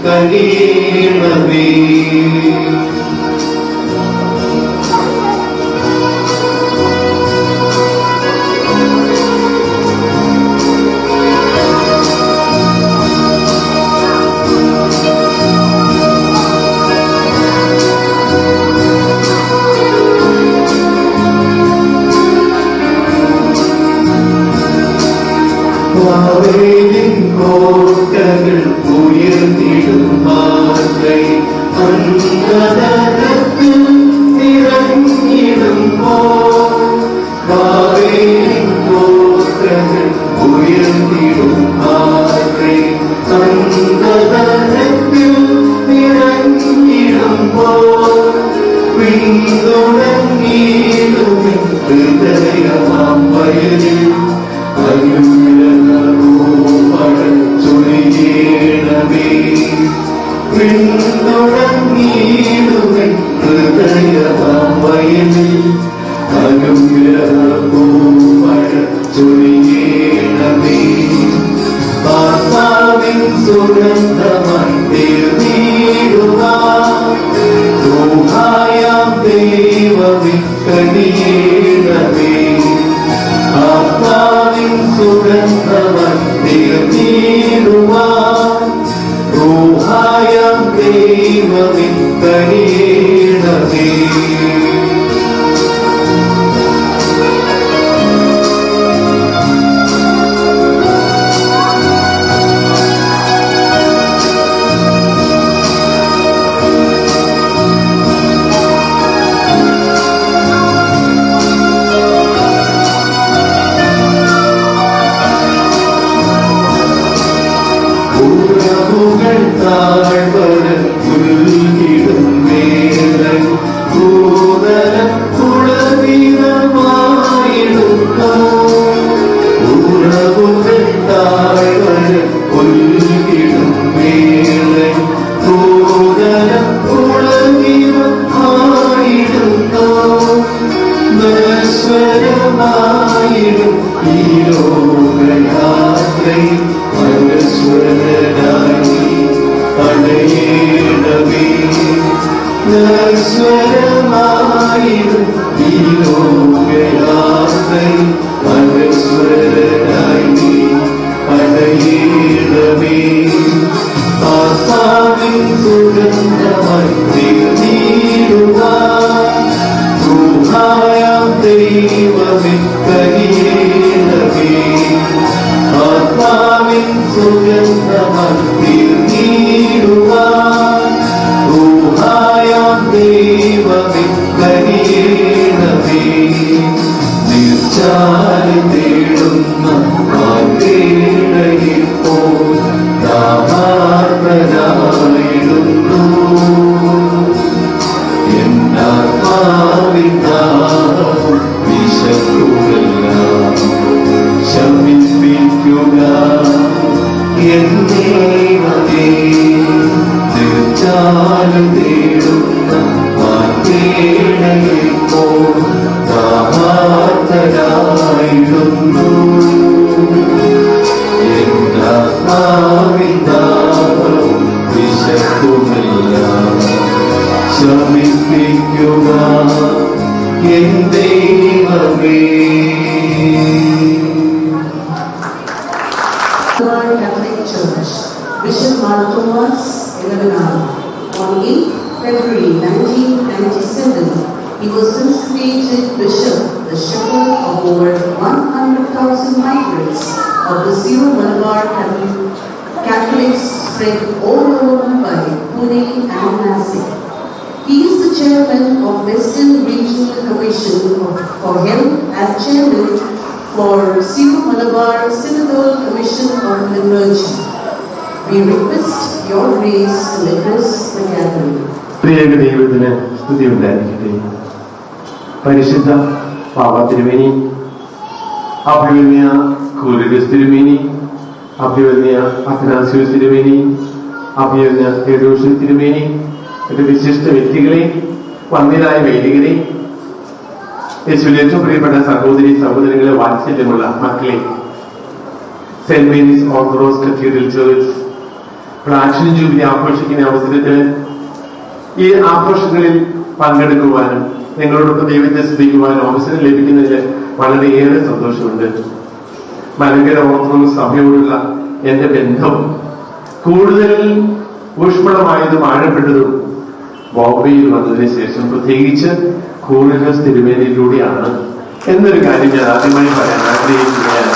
കനിയണമേ. കോട്ടകൾ ഉയർന്നിടും മാർഗൈ അന്ധതരത്തിൽ നിറഞ്ഞിടുമ്പോൾ കോട്ടകൾ ഉയർന്നിടും മാർഗൈ അന്ധതരത്തിൽ നിറഞ്ഞിടുമ്പോൾ പിന്തുടങ്ങിയിടും ഹൃദയമാം വയലിൽ ചൊരിയണമേ. പിന്തുടങ്ങിയിടുമേ ഹൃദയമാം വയലിൽ അനുഗ്രഹമഴ ചൊരിയണമേ. ആത്മാവിൻ സുഗന്ധമായി തീർന്നിടുവാൻ ദൈവമേ കനിയണമേ. ആത്മാവിൻ സുഗന്ധമായി തീർന്നിടുവാൻ ദൈവമേ കനിയണമേ. താഴ്വര പുൽകിടും വേളൻ ഭൂതലം കുളവിതമായിടുന്നു. ഉറവുകൾ താഴ്വര പുൽകിടും വേളൻ ഭൂതലം കുളവിതമായിടുന്നു. നശ്വരമായിടും ഈ ലോകയാത്രയിൽ അനശ്വരനായി അണയേണമേ. നശ്വരമായിടും ഈ ലോകയാത്രയിൽ അനശ്വരനായി അണയേണമേ. ആത്മാവിൻ സുഗന്ധമായി തീർന്നിടുവാൻ ദൈവമേ കനിയണമേ. ആത്മാവിൻ സുഗന്ധമായി തീർന്നിടുവാൻ ദൈവമേ കനിയണമേ. തീർച്ചാലും തേടുന്ന ഇപ്പോൾ ദാഹാർത്തനായിടുന്നു. എന്നാത്മാവിൻ ദാഹം വിശക്കുകയെല്ലാം ശമിപ്പിക്കുക എൻ ദൈവമേ. തീർച്ചാലും തേടുന്ന ഇപ്പോൾ ദാഹാർത്തനായിടുന്നു. എന്നാത്മാവിൻ ദാഹം വിശക്കുകയെല്ലാം ശമിപ്പിക്കുക എൻ ദൈവമേ. Catholic Church, Bishop Thomas on 8 February 1997, he was instituted Bishop, the shepherd of over 100,000 migrants of the Syro-Malabar Catholics spread all over Mumbai, Pune and Nashik. He is the chairman of Western Regional Commission for Health and chairman for Syro-Malabar Synodal Commission of Liturgy. We request your grace to address the gathering. പ്രിയക ദൈവത്തിന് സ്തുതി ഉണ്ടായിരിക്കട്ടെ. പരിശുദ്ധ പാവ തിരുമേനി, അഭിവന്യ കൂരിദസ് തിരുമേനി, അഭിവന്യ അഥനാസ്യോസ് തിരുമേനി, അഭിവന്യ തെയോദോഷ്യസ് തിരുമേനി, മറ്റ് വിശിഷ്ട വ്യക്തികളെ, വന്ദിതരായ വൈദികരെ, യേശുവിൽ ഏറ്റവും പ്രിയപ്പെട്ട സഹോദരി സഹോദരങ്ങളെ, വാത്സല്യമുള്ള മക്കളെ, saint Mary's orthodox cathedral church platinum jubilee ആഘോഷിക്കുന്ന അവസരത്തിൽ ഈ ആഘോഷങ്ങളിൽ പങ്കെടുക്കുവാനും നിങ്ങളോടൊപ്പം ദൈവത്തെ സ്തുതിക്കുവാനും അവസരം ലഭിക്കുന്നതിൽ വളരെയേറെ സന്തോഷമുണ്ട്. മലങ്കര ഓർത്തഡോക്സ് സഭയോടുള്ള എന്റെ ബന്ധം കൂടുതൽ ഊഷ്മളമായതും ആഴപ്പെട്ടതും ബോംബെയിൽ വന്നതിന് ശേഷം പ്രത്യേകിച്ച് കൂളിനസ് തിരുമേനിയിലൂടെയാണ് എന്നൊരു കാര്യം ഞാൻ ആദ്യമായി പറയാൻ ആഗ്രഹിക്കുകയാണ്.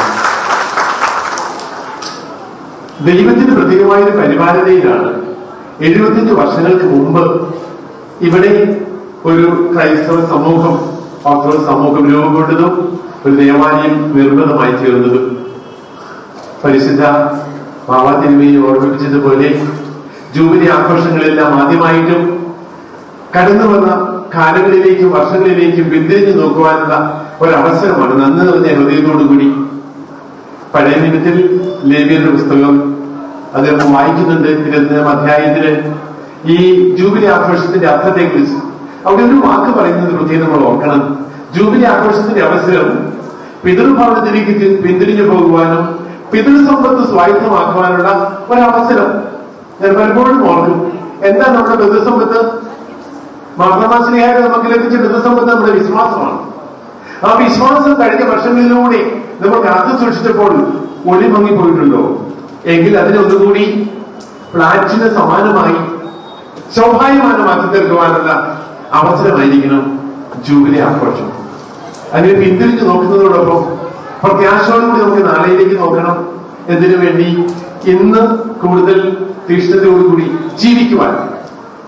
ദൈവത്തിന് പ്രത്യേകമായൊരു പരിപാലനയിലാണ് 75 വർഷങ്ങൾക്ക് മുമ്പ് ഇവിടെ ഒരു ക്രൈസ്തവ സമൂഹം, ഓർത്തഡോക്സ് സമൂഹം രൂപം കൊണ്ടതും ഒരു ദേവാലയം നിർമ്മിതമായി തീർന്നതും. പരിശുദ്ധ തിരുമേനി ഓർമ്മിപ്പിച്ചതുപോലെ ജൂബിലി ആഘോഷങ്ങളെല്ലാം ആദ്യമായിട്ടും കടന്നു വന്ന കാലങ്ങളിലേക്കും വർഷങ്ങളിലേക്കും പിന്തിരിഞ്ഞു നോക്കുവാനുള്ള ഒരവസരമാണ്. നന്ദി നിറഞ്ഞ ഹൃദയത്തോടുകൂടി പഴയ നിയമത്തിൽ ലേവ്യരുടെ പുസ്തകം അദ്ദേഹം വായിക്കുന്നുണ്ട്. 20 അധ്യായത്തില് ഈ ജൂബിലി ആഘോഷത്തിന്റെ അർത്ഥത്തെക്കുറിച്ച് അവിടെ ഒരു വാക്ക് പറയുന്നത് പ്രത്യേകം നമ്മൾ ഓർക്കണം. ജൂബിലി ആഘോഷത്തിന്റെ അവസരം പിതൃഭവനത്തിലേക്ക് പിന്തിരിഞ്ഞു പോകുവാനും പിതൃസമ്പത്ത് സ്വായത്തമാക്കുവാനുള്ള ഒരവസരം. ഞാൻ പലപ്പോഴും ഓർക്കും, എന്താ നമ്മുടെ പിതൃസമ്പത്ത്? മാർത്തമാശ്രീയായ നമുക്ക് ലഭിച്ച പിതൃസമ്പത്ത് നമ്മുടെ വിശ്വാസമാണ്. ആ വിശ്വാസം കഴിഞ്ഞ വർഷങ്ങളിലൂടെ നമ്മൾ കാത്തു സൂക്ഷിച്ചപ്പോൾ ഒളിമങ്ങിപ്പോയിട്ടുണ്ടോ? എങ്കിൽ അതിനൊന്നുകൂടി പ്ലാറ്റിന് സമാനമായി ശോഭായമാനമാക്കി തീർക്കുവാനുള്ള അവസരമായിരിക്കണം ജൂബിലി ആഘോഷം. അതിനെ പിന്തിരിഞ്ഞു നോക്കുന്നതോടൊപ്പം പ്രത്യാശയോടുകൂടി നമുക്ക് നാളെയിലേക്ക് നോക്കണം. എന്തിനു വേണ്ടി? ഇന്ന് കൂടുതൽ തീഷ്ണതയോടുകൂടി ജീവിക്കുവാൻ.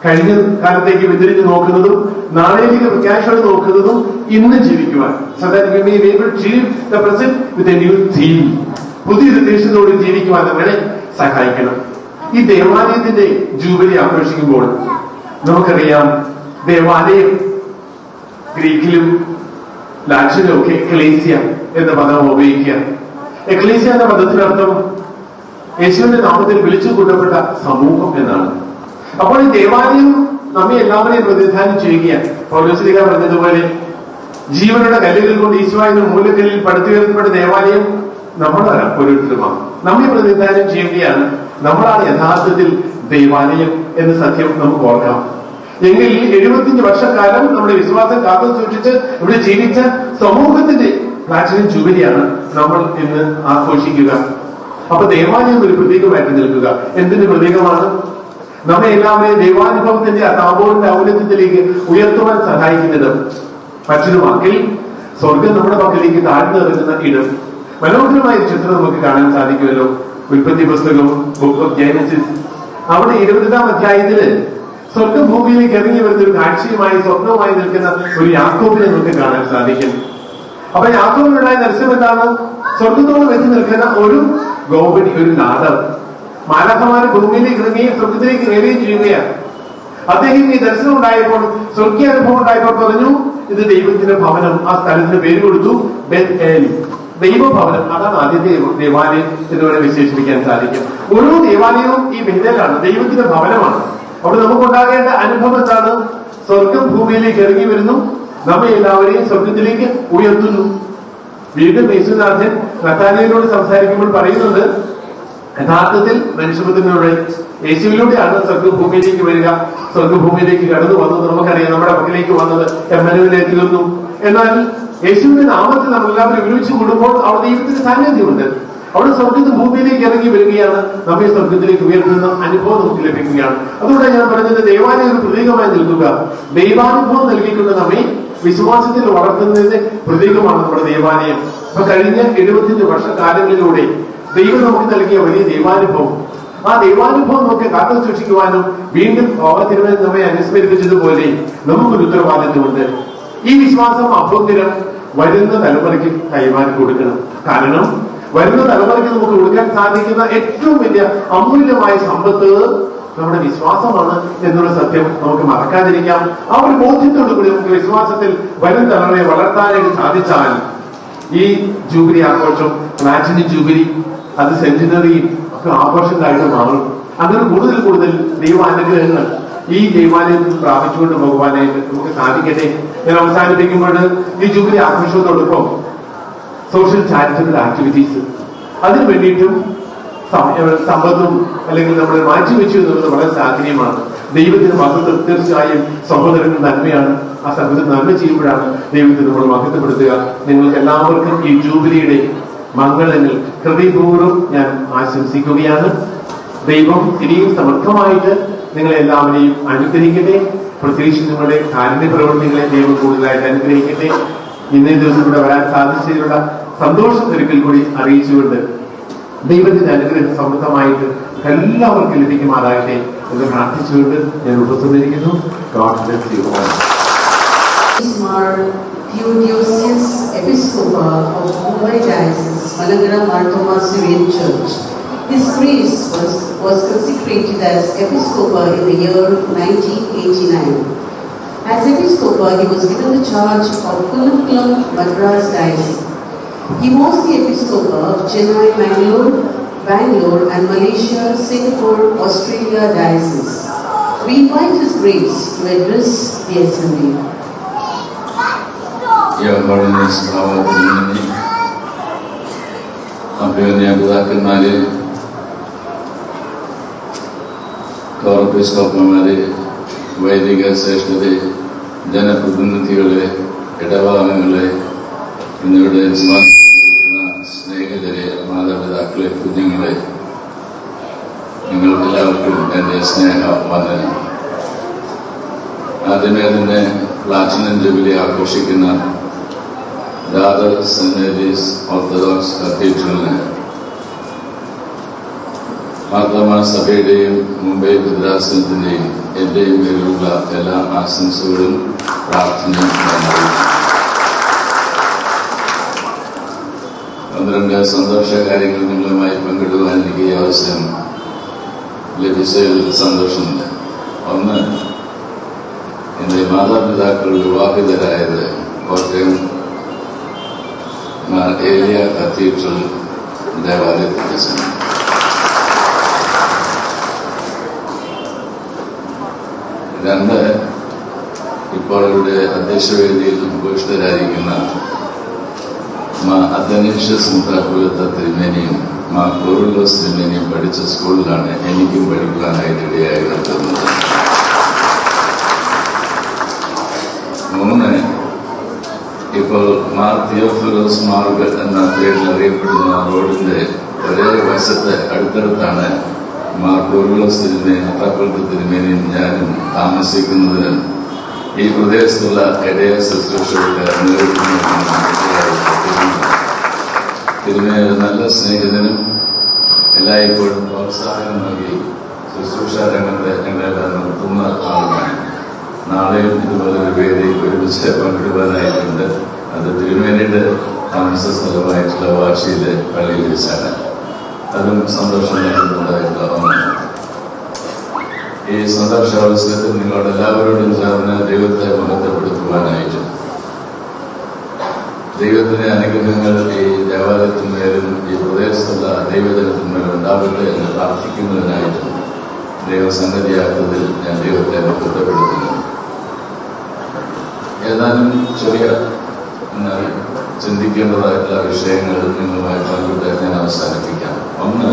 കഴിഞ്ഞ കാലത്തേക്ക് പിന്തിരിഞ്ഞു നോക്കുന്നതും നാളെയിലേക്ക് പ്രത്യാശയോട് നോക്കുന്നതും ഇന്ന് ജീവിക്കുവാൻ. So that we may be able to live the present with a new theme. പുതിയൊരു തീഷ്ണതയോട് ജീവിക്കുവാൻ നമ്മളെ സഹായിക്കണം. ഈ ദേവാലയത്തിന്റെ ജൂബിലി ആഘോഷിക്കുമ്പോൾ നമുക്കറിയാം, ദേവാലയം ഗ്രീക്കിലും ലാറ്റിനിലും ഒക്കെ എക്ലേസിയ എന്ന പദം ഉപയോഗിക്കുക. എക്ലേസിയ എന്ന പദത്തിനർത്ഥം യേശുവിന്റെ നാമത്തിൽ വിളിച്ചു കൂട്ടപ്പെട്ട സമൂഹം എന്നാണ്. അപ്പോൾ ഈ ദേവാലയം നമ്മെ എല്ലാവരെയും പ്രതിനിധാനം ചെയ്യുകയാണ്. പൗലോസ്ലീഹ പറഞ്ഞതുപോലെ ജീവനുള്ള കല്ലുകൾ കൊണ്ട് ഈശോയുടെ മൂലക്കല്ലിൽ പടുത്തുയർത്തപ്പെട്ട ദേവാലയം നമ്മളാണ്, ഓരോരുത്തരുമാണ്. നമ്മെ പ്രതിനിധാനം ചെയ്യുകയാണ്. നമ്മളാണ് യഥാർത്ഥത്തിൽ ദേവാലയം എന്ന സത്യം നമുക്ക് ഓർക്കാം. എങ്കിൽ 75 വർഷക്കാലം നമ്മുടെ വിശ്വാസം കാത്തു സൂക്ഷിച്ച് ഇവിടെ ജീവിച്ച സമൂഹത്തിന്റെ പ്ലാറ്റിനം ജൂബിലിയാണ് നമ്മൾ ഇന്ന് ആഘോഷിക്കുക. അപ്പൊ ദേവാലയം ഒരു പ്രതീകമായിട്ട് നിൽക്കുക. എന്തിന്റെ പ്രതീകമാണ്? നമ്മെ എല്ലാവരെയും ദൈവാനുഭവത്തിന്റെ ആ താപോന്റെ ഔന്നത്യത്തിലേക്ക് ഉയർത്തുവാൻ സഹായിക്കുന്നത്. മറ്റൊരു വാക്കിൽ സ്വർഗം നമ്മുടെ പക്കലേക്ക് താഴ്ന്നു ഇറങ്ങുന്ന ഇടം. മനോഹരമായ ഒരു ചിത്രം നമുക്ക് കാണാൻ സാധിക്കുമല്ലോ. ഉൽപ്പത്തി പുസ്തകം, ബുക്ക് ഓഫ് ജെനസിസ്, അവിടെ 20-ാം അധ്യായത്തില് സ്വർഗം ഭൂമിയിലേക്ക് ഇറങ്ങി വരുന്ന ഒരു കാഴ്ചയുമായി സ്വപ്നവുമായി നിൽക്കുന്ന ഒരു യാക്കോബിനെ നമുക്ക് കാണാൻ സാധിക്കും. അപ്പൊ യാക്കോബിനുണ്ടായ ദർശനം എന്താണ്? സ്വർഗത്തോട് വെച്ച് നിൽക്കുന്ന ഒരു ഗോപടി, ഒരു നാദം. മാലാഖമാര് ഭൂമിയിലേക്ക് ഇറങ്ങുകയും സ്വർഗത്തിലേക്ക് കയറുകയും ചെയ്യുകയാണ്. അദ്ദേഹം ഈ ദർശനം ഉണ്ടായപ്പോൾ, സ്വർഗീയ അനുഭവം ഉണ്ടായപ്പോൾ പറഞ്ഞു, ഇത് ദൈവത്തിന്റെ ഭവനം. ആ സ്ഥലത്തിന് പേര് കൊടുത്തു ബെത്ലേൽ, ദൈവഭവനം. അതാണ് ആദ്യത്തെ ദേവാലയം എന്നിവിടെ വിശേഷിപ്പിക്കാൻ സാധിക്കും. ഓരോ ദേവാലയവും ഈ ബെത്ലേലാണ്, ദൈവത്തിന്റെ ഭവനമാണ്. അവിടെ നമുക്കുണ്ടാകേണ്ട അനുഭവം എന്താണ്? സ്വർഗം ഭൂമിയിലേക്ക് ഇറങ്ങി വരുന്നു, നമ്മെ എല്ലാവരെയും സ്വർഗത്തിലേക്ക് ഉയർത്തുന്നു. വീണ്ടും യേശുനാഥൻ നഥാനിയേലിനോട് സംസാരിക്കുമ്പോൾ പറയുന്നത്, യഥാർത്ഥത്തിൽ മനുഷ്യപുത്രനോട് യേശുവിലൂടെയാണ് സ്വർഗഭൂമിയിലേക്ക് വരിക. സ്വർഗഭൂമിയിലേക്ക് കടന്നു വന്നത് നമുക്കറിയാം. നമ്മുടെ പക്കലേക്ക് വന്നത് എമ്മനുവിലേക്ക് തീർന്നു. എന്നാൽ യേശുവിന്റെ നാമത്തിൽ നമ്മളെല്ലാവരും ഒരുമിച്ച് കൂടുമ്പോൾ അവിടെ ദൈവത്തിന്റെ സാന്നിധ്യമുണ്ട്. അവിടെ സ്വർഗത്തിൽ ഭൂമിയിലേക്ക് ഇറങ്ങി വരികയാണ്. നമ്മെ സ്വർഗത്തിലേക്ക് ഉയർത്തുന്ന അനുഭവം നമുക്ക് ലഭിക്കുകയാണ്. അതുകൊണ്ട് ഞാൻ പറഞ്ഞത്, ദേവാലയം ഒരു പ്രതീകമായി നിൽക്കുക. ദൈവാനുഭവം നൽകിക്കൊണ്ട് നമ്മെ വിശ്വാസത്തിൽ വളർത്തുന്നതിന്റെ പ്രതീകമാണ് നമ്മുടെ ദേവാലയം. അപ്പൊ കഴിഞ്ഞ 75 വർഷക്കാലങ്ങളിലൂടെ ദൈവം നമുക്ക് നൽകിയ വലിയ ദൈവാനുഭവം, ആ ദൈവാനുഭവം നമുക്ക് കാത്തു സൂക്ഷിക്കുവാനും വീണ്ടും തിരുവനന്തപുരം നമ്മെ അനുസ്മരിപ്പിച്ചതുപോലെ നമുക്കൊരു ഉത്തരവാദിത്വമുണ്ട്. ഈ വിശ്വാസം അഭ്യന്തരം വരുന്ന തലമുറയ്ക്ക് കൈമാറി കൊടുക്കണം. കാരണം വരുന്ന തലമുറയ്ക്ക് നമുക്ക് കൊടുക്കാൻ സാധിക്കുന്ന ഏറ്റവും വലിയ അമൂല്യമായ സമ്പത്ത് നമ്മുടെ വിശ്വാസമാണ് എന്നുള്ള സത്യം നമുക്ക് മറക്കാതിരിക്കാം. ആ ഒരു ബോധ്യത്തോടു കൂടി നമുക്ക് വിശ്വാസത്തിൽ വരും തലമുറയെ വളർത്താനായിട്ട് സാധിച്ചാൽ ഈ ജൂബിലി ആഘോഷം, പ്ലാറ്റിനം ജൂബിലി, അത് സെന്റിനറി ഒക്കെ ആഘോഷങ്ങളായിട്ട് മാറും. അങ്ങനെ കൂടുതൽ കൂടുതൽ ദൈവാനുഗ്രഹങ്ങൾ ഈ ദൈവാലയത്തിൽ പ്രാപിച്ചുകൊണ്ട് പോകുവാനായിട്ട് നമുക്ക് സാധിക്കട്ടെ. ഞാൻ അവസാനിപ്പിക്കുമ്പോൾ ഈ ജൂബിലി ആഘോഷത്തോടൊപ്പം സോഷ്യൽ ചാരിറ്റബിൾ ആക്ടിവിറ്റീസ്, അതിനു വേണ്ടിയിട്ടും സമ്പത്തും അല്ലെങ്കിൽ നമ്മൾ മാറ്റിവെച്ചു എന്നുള്ളത് വളരെ സാധനീയമാണ്. ദൈവത്തിന് മഹത്വം തീർച്ചയായും സഹോദരന് നന്മയാണ്. ആ സഹോദരൻ നന്മ ചെയ്യുമ്പോഴാണ് ദൈവത്തിന് നമ്മൾ മഹത്വപ്പെടുത്തുക. നിങ്ങൾക്ക് എല്ലാവർക്കും ഈ ജൂബിലിയുടെ മംഗളങ്ങൾ ഹൃദയപൂർവ്വം ഞാൻ ആശംസിക്കുകയാണ്. ദൈവം ഇനിയും സമർത്ഥമായിട്ട് നിങ്ങളെ എല്ലാവരെയും അനുഗ്രഹിക്കട്ടെ. പ്രത്യേകിച്ച് നിങ്ങളുടെ കാരുണ്യ പ്രവർത്തനങ്ങളെ ദൈവം കൂടുതലായിട്ട് അനുഗ്രഹിക്കട്ടെ. ഇന്നേ ദിവസം ഇവിടെ വരാൻ സാധിച്ചതിലുള്ള സന്തോഷം ഒരിക്കൽ കൂടി അറിയിച്ചുകൊണ്ട് ദൈവത്തിന്റെ അനുഗ്രഹം സമൃദ്ധമായിട്ട് എല്ലാവർക്കും ലഭിക്കുമാറാകട്ടെ എന്ന് പ്രാർത്ഥിച്ചുകൊണ്ട് ഞാൻ ഉപസംഹരിക്കുന്നു. God bless you all. Theodosius, Episcopal of Mumbai Diocese, Malangara fr.thomas Church. His priest was consecrated as Episcopal in the year 1989. As Episcopal, he was given the charge of Kullam Madras Diocese. He was the Episcopal of Chennai, Bangalore and Malaysia, Singapore, Australia Diocese. We invite His Grace to address the Assembly. Your Holiness, our Divinity, Abhiyanya Budakanmare, Episcopamare, Vaidika Seshtade, Janaprabhunathiകളെ, ഇടവാഹങ്ങളെ, എന്നിവരുടെ സ്നേഹിതരെ, മാതാപിതാക്കളെ, കുഞ്ഞുങ്ങളെ, നിങ്ങൾക്കെല്ലാവർക്കും എൻ്റെ സ്നേഹവന്ദനം. ആദ്യമേ തന്നെ platinum jubilee ആഘോഷിക്കുന്ന ദാദർ St.Mary ഓർത്തഡോക്സ് കത്തീഡ്രലിന് മാർത്തോമാ സഭയുടെയും മുംബൈ ഭദ്രാസനത്തിന്റെയും എന്റെയും പേരിലുള്ള എല്ലാ ആശംസകളും പ്രാർത്ഥനയും നൽകുന്നു. 12 സന്തോഷ കാര്യങ്ങൾ നിങ്ങളുമായി പങ്കിടുവാൻ എനിക്ക് ഈ അവസരം ലഭിച്ചതിൽ സന്തോഷമുണ്ട്. ഒന്ന്, എൻ്റെ മാതാപിതാക്കൾ വിവാഹിതരായത് കോട്ടയം ഏരിയ കത്തീഡ്രൽ ദേവാലയത്തിൽ വെച്ചാണ്. രണ്ട്, ഇപ്പോൾ ഇവിടെ അധ്യക്ഷവേദിയിൽ ഉപവിഷ്ടരായിരിക്കുന്ന അത്തനേഷ്യസ് മുത്താക്കുലത്ത തിരുമേനിയും കോറിലോസ് തിരുമേനിയും പഠിച്ച സ്കൂളിലാണ് എനിക്കും പഠിക്കുവാനായിട്ട് ഇടയായി നടത്തുന്നത്. 3, ഇപ്പോൾ തിയോഫിലോസ് മാർഗ് എന്ന പേരിൽ അറിയപ്പെടുന്ന റോഡിന്റെ ഒരേ വശത്ത് അടുത്തടുത്താണ് കോറിലോസ് തിരുമേനി മുത്താക്കുലത്ത തിരുമേനിയും ഞാനും താമസിക്കുന്നതിന് ഈ പ്രദേശത്തുള്ള ഇടയ ശുശ്രൂഷകളുടെ നേതൃത്വം തിരുമേനി നല്ല സ്നേഹിതനും എല്ലായ്പ്പോഴും പ്രോത്സാഹനം നൽകി ശുശ്രൂഷ രംഗത്തെ ഞങ്ങളെല്ലാം നിർത്തുന്ന ആളുമാണ്. നാളെയും ഇതുപോലൊരു വേദി ഒരുമിച്ച് പങ്കിടുവാനായിട്ടുണ്ട്. അത് തിരുമേനിയുടെ താമസ സ്ഥലമായിട്ടുള്ള വാശിയിലെ പള്ളിയിൽ വെച്ചാണ്. അതും സന്തോഷം നൽകുന്നതായിട്ടുള്ള ഒന്നാണ്. ഈ സന്തോഷാവസരത്തിൽ നിങ്ങളോട് എല്ലാവരോടും ചേർന്ന് ദൈവത്തെ മഹത്വപ്പെടുത്തുവാനായിട്ട് ദൈവത്തിന്റെ അനുഗ്രഹങ്ങൾ ഈ ദേവാലയത്തിന്മേലും ഈ പ്രദേശത്തുള്ള ദൈവജനത്തിന്മേലും ഉണ്ടാവട്ടെ എന്ന് പ്രാർത്ഥിക്കുന്നതിനായിട്ടും ദൈവസംഗതിയാക്കുന്നതിൽ ഞാൻ ദൈവത്തെ മഹത്വപ്പെടുത്തുന്നു. ഏതാനും ചെറിയ ചിന്തിക്കേണ്ടതായിട്ടുള്ള വിഷയങ്ങൾ നിങ്ങളുമായി പങ്കിട്ട് ഞാൻ അവസാനിപ്പിക്കാം. ഒന്ന്,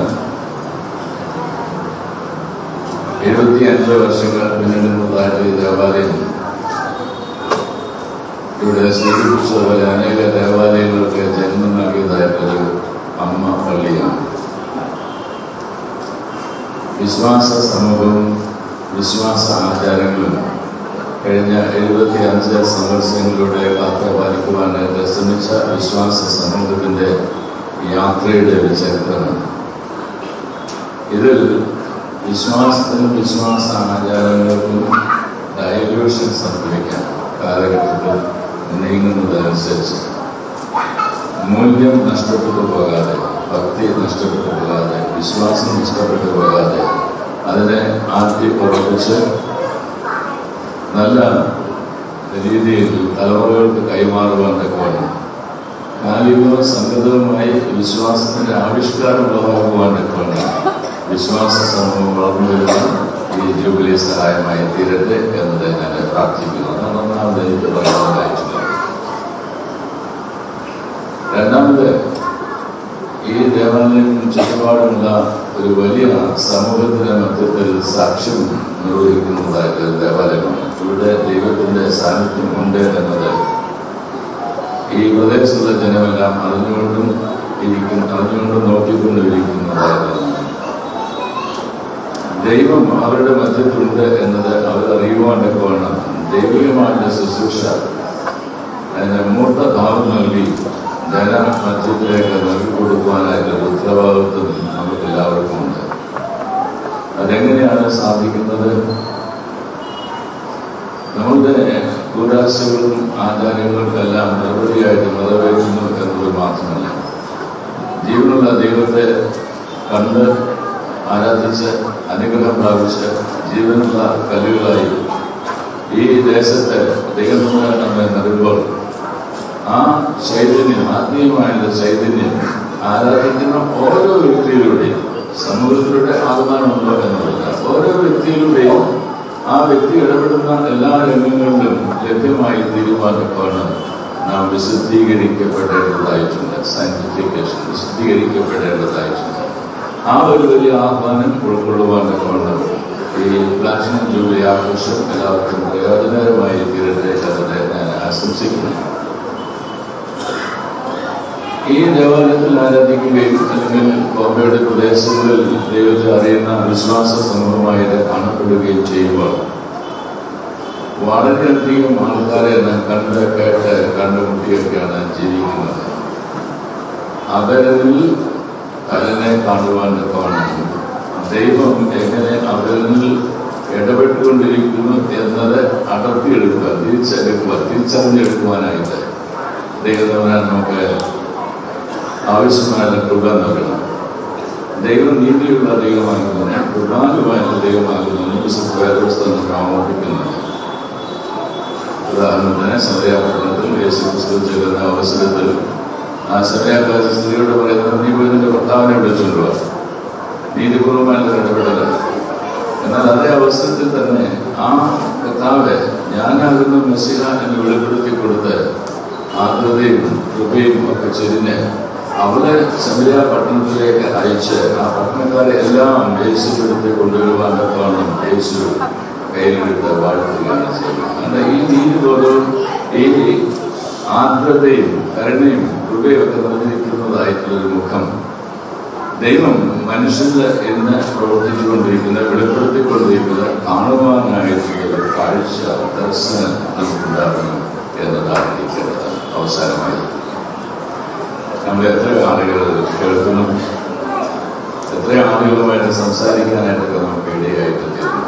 75 വർഷങ്ങൾ പിന്നിടുന്നതായിട്ട് ഈ ദേവാലയം ഇവിടെ സൂചിപ്പിച്ചതുപോലെ അനേക ദേവാലയങ്ങൾക്ക് ജന്മം നൽകിയതായിട്ടൊരു അമ്മ പള്ളിയാണ്. വിശ്വാസ സമൂഹവും വിശ്വാസ ആചാരങ്ങളും കഴിഞ്ഞ 75 സംവത്സരങ്ങളിലൂടെ കാത്തുപാലിക്കുവാനായിട്ട് ശ്രമിച്ച വിശ്വാസ സമൂഹത്തിന്റെ യാത്രയുടെ ഒരു ചരിത്രമാണ്. ഇതിൽ വിശ്വാസത്തിനും വിശ്വാസ ആചാരങ്ങൾക്കും ഡയല്യൂഷൻ സംഭവിക്കാം. കാലഘട്ടത്തിൽ നീങ്ങുന്നതനുസരിച്ച് മൂല്യം നഷ്ടപ്പെട്ടു പോകാതെ, ഭക്തി നഷ്ടപ്പെട്ടു പോകാതെ, വിശ്വാസം നഷ്ടപ്പെട്ടു പോകാതെ അതിനെ ആറ്റി ഉറപ്പിച്ച് നല്ല രീതിയിൽ തലമുറകൾക്ക് കൈമാറുവാൻ തക്കവണ്ണം കാലികവും സംഗതവുമായി വിശ്വാസത്തിന്റെ ആവിഷ്കാരം ഉളവാക്കുവാൻ തക്കവണ്ണം വിശ്വാസ സമൂഹം വളർന്നു വരുവാൻ ഈ ജൂബിലി സഹായമായി തീരട്ടെ എന്നത് ഞാൻ പ്രാർത്ഥിക്കുന്നു. അതാണ് ഒന്നാമത് എനിക്ക് പറയാനായിട്ടുള്ളത്. രണ്ടാമത്, ഈ ഈ ദേവാലയം ചുറ്റുപാടുമുള്ള ഒരു വലിയ സമൂഹത്തിന്റെ മധ്യത്തിൽ സാക്ഷ്യം നിർവഹിക്കുന്നതായിട്ട് ദേവാലയമാണ്. ഇവിടെ ദൈവത്തിന്റെ സാന്നിധ്യം ഉണ്ട് എന്നത് ഈ പ്രദേശത്തുള്ള ജനമെല്ലാം അറിഞ്ഞുകൊണ്ടും നോക്കിക്കൊണ്ടും ഇരിക്കുന്നതായിരുന്നു. ദൈവം അവരുടെ മധ്യത്തിലുണ്ട് എന്നത് അവരറിയുവാനൊക്കെയാണ് ദൈവികമായ ശുശ്രൂഷ അതിന് മൂർത്ത ഭാവം നൽകി ജനമധ്യത്തിലേക്ക് നൽകി കൊടുക്കുവാനായിട്ടുള്ള ഉത്തരവാദിത്വം നമുക്ക് എല്ലാവർക്കും ഉണ്ട്. അതെങ്ങനെയാണ് സാധിക്കുന്നത്? നമ്മളുടെ കൂടാശകളും ആചാരങ്ങൾക്കെല്ലാം മറുപടിയായിട്ട് നിറവേറ്റുന്നു എന്നത് മാത്രമല്ല, ജീവനുള്ള ദൈവത്തെ കണ്ട് ആരാധിച്ച് അനുഗ്രഹം പ്രാപിച്ച് ജീവനുള്ള കല്ലുകളായി ഈ ദേശത്തെ ദൈവം നമ്മെ നിറയുമ്പോൾ ആ ചൈതന്യം, ആത്മീയമായുള്ള ചൈതന്യം ആരാധിക്കുന്ന ഓരോ വ്യക്തിയിലൂടെയും സമൂഹത്തിലൂടെ ആത്മാനമുണ്ടോ എന്നതല്ല, ഓരോ വ്യക്തിയിലൂടെയും ആ വ്യക്തി ഇടപെടുന്ന എല്ലാ രംഗങ്ങളിലും ലഭ്യമായി തീരുമാനമാണ് നാം വിശുദ്ധീകരിക്കപ്പെടേണ്ടതായിട്ടുണ്ട്. സയന്റിഫിക്കേഷൻ വിശുദ്ധീകരിക്കപ്പെടേണ്ടതായിട്ടുണ്ട്. ആ ഒരു വലിയ ആഹ്വാനം ഉൾക്കൊള്ളുവാനൊക്കെ ഈ പ്ലാറ്റിനം ജൂബിലി ആഘോഷം എല്ലാവർക്കും പ്രയോജനകരമായി തീരട്ടെ എന്നതിനെ ഞാൻ ആശംസിക്കുന്നു. ഈ ദേവാലയത്തിൽ ആരാധിക്കുകയും അല്ലെങ്കിൽ ബോംബെയുടെ പ്രദേശങ്ങളിൽ ദൈവത്തെ അറിയുന്ന വിശ്വാസ സമൂഹമായിട്ട് കാണപ്പെടുകയും ചെയ്യുമ്പോൾ വളരെയധികം ആൾക്കാരെ നാം കേട്ട് കണ്ടുമുട്ടിയൊക്കെയാണ് ജീവിക്കുന്നത്. അവരിൽ കലനെ കാണുവാനൊക്കെയാണ് ദൈവം എങ്ങനെ അവരിൽ ഇടപെട്ടുകൊണ്ടിരിക്കുന്നു എന്നത് അടർത്തിയെടുക്കുക, തിരിച്ചറിഞ്ഞെടുക്കുവാനായിട്ട് ദൈവത്തിനാണ് നമുക്ക് ആവശ്യമായ കൃപ നൽകണം. ദൈവം നീതിയുള്ള ദൈവമാകുന്നതിന് കൃപാലുമായുള്ള ദൈവമാകുന്നതിന് വിശുദ്ധ വേദപുസ്തകം ഓർമ്മിക്കുന്നുണ്ട്. ഉദാഹരണത്തിന് ശബരിയാപട്ടണത്തിൽ യേശുക്രിസ്തു ചെല്ലുന്ന അവസരത്തിൽ ആ ശബരിയാക്കാത്ത സ്ത്രീയോട് പറയുന്നത്, നീ പോയി നിന്റെ ഭർത്താവിനെ വിളിച്ചുകൊണ്ടുവാ, നീതിപൂർവമായുള്ള ഇടപെടലാണ്. എന്നാൽ അതേ അവസരത്തിൽ തന്നെ ആ കർത്താവെ ഞാനാകുന്ന മെസ്സിഹ എന്ന് വെളിപ്പെടുത്തി കൊടുത്ത് ആകൃതയും കൃപയും ഒക്കെ ചെരിഞ്ഞ് അവളെ ശബരിയ പട്ടണത്തിലേക്ക് അയച്ച് ആ പട്ടണക്കാരെ എല്ലാം യേശുവിടുത്തെ കൊണ്ടുവരുവാനൊക്കെയാണ് യേശു കയ്യിലെടുത്ത് വാഴ്ത്തുകയാണ് ചെയ്യുന്നത്. അങ്ങനെ ഈ നീതിബോധവും ഈ ആർദ്രതയും കരുണയും കൃപയും ഒക്കെ നിറഞ്ഞിരിക്കുന്നതായിട്ടുള്ളൊരു മുഖം ദൈവം മനുഷ്യന് എന്ന് പ്രവർത്തിച്ചുകൊണ്ടിരിക്കുന്ന വെളിപ്പെടുത്തിക്കൊണ്ടിരിക്കുന്ന കാണുവാനായിട്ടുള്ള കാഴ്ച ദർശനം നമുക്കുണ്ടാകണം എന്നതാണ് ഇരിക്കുന്നത്. അവസാനമായി നമ്മൾ എത്ര ആളുകൾ കേൾക്കുന്നു, എത്ര ആളുകളുമായിട്ട് സംസാരിക്കാനായിട്ടൊക്കെ നമുക്ക് ഇടയായിട്ട് തീരുന്നു.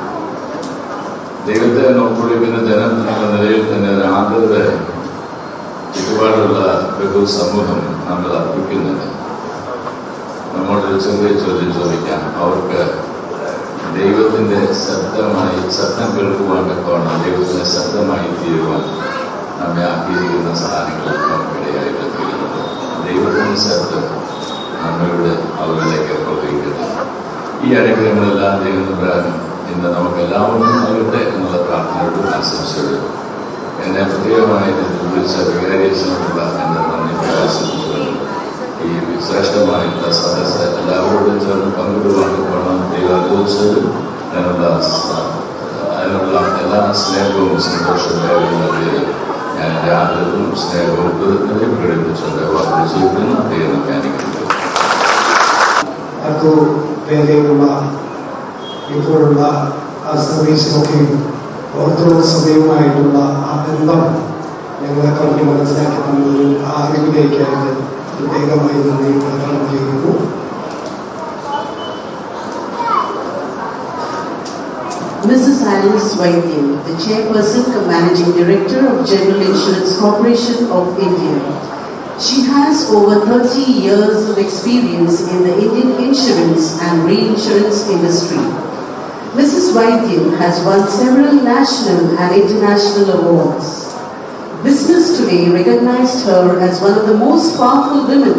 ദൈവത്തെ നോക്കിക്കൊണ്ടിരിക്കുന്ന ജനം എന്നുള്ള നിലയിൽ തന്നെ ഒരു ആദരവ് ചുറ്റുപാടുള്ള ബഹുസമൂഹം നമ്മൾ അർപ്പിക്കുന്നുണ്ട്. നമ്മോടൊരു ചെറിയ ചോദ്യം ചോദിക്കാം. അവർക്ക് ദൈവത്തിൻ്റെ ശബ്ദം കേൾക്കുവാനൊക്കെ ദൈവത്തിൻ്റെ ശബ്ദമായി തീരുവാൻ നമ്മെ ആക്കിയിരിക്കുന്ന സാധനങ്ങൾ നമുക്കിടയായിട്ട് തീരുന്നത്. ദൈവത്തിൻ്റെ ശബ്ദം നമ്മളുടെ അവരിലേക്ക് പ്രവഹിക്കുന്നു. ഈ അനുഗ്രഹങ്ങളെല്ലാം ദൈവം ഇന്ന് നമുക്ക് എല്ലാവർക്കും നൽകട്ടെ എന്നുള്ള പ്രാർത്ഥനയോട് ആശംസയോട് എന്നെ പ്രത്യേകമായി വിളിച്ച വികാരിയച്ഛനോടുള്ള എൻ്റെ നന്ദി പ്രകാശിപ്പിച്ചുകൊണ്ട് ഈ ശ്രേഷ്ഠമായിട്ടുള്ള സദസ്സ് എല്ലാവരോടും ചേർന്ന് പങ്കിടുവാൻ ദൈവം അനുവദിച്ചതും അതിനുള്ള എല്ലാ സ്നേഹവും സന്തോഷവും നൽകിയത് ഞാൻ എൻ്റെ ആദരവും സ്നേഹവും കൃതജ്ഞതയും പ്രകടിപ്പിച്ചുകൊണ്ട് വാർത്ത ജീവിതം ദൈവം ജ്ഞാനിക്കുന്നത്. വേദനയുള്ള ഇപ്പോഴുള്ള ആ സർവീസിനൊക്കെയും ഓർത്തഡോക്സ് സഭയുമായിട്ടുള്ള ആ ബന്ധം ഞങ്ങളെ കണ്ട് മനസ്സിലാക്കി തന്നതിൽ ആ അറിവിലേക്കായിട്ട് പ്രത്യേകമായി നന്ദി പ്രകടനം ചെയ്യുന്നു. Mrs. Alice Vaidyan, the Chairperson and Managing Director of General Insurance Corporation of India. She has over 30 years of experience in the Indian insurance and reinsurance industry. Mrs. Vaidyan has won several national and international awards. Business Today recognized her as one of the most powerful women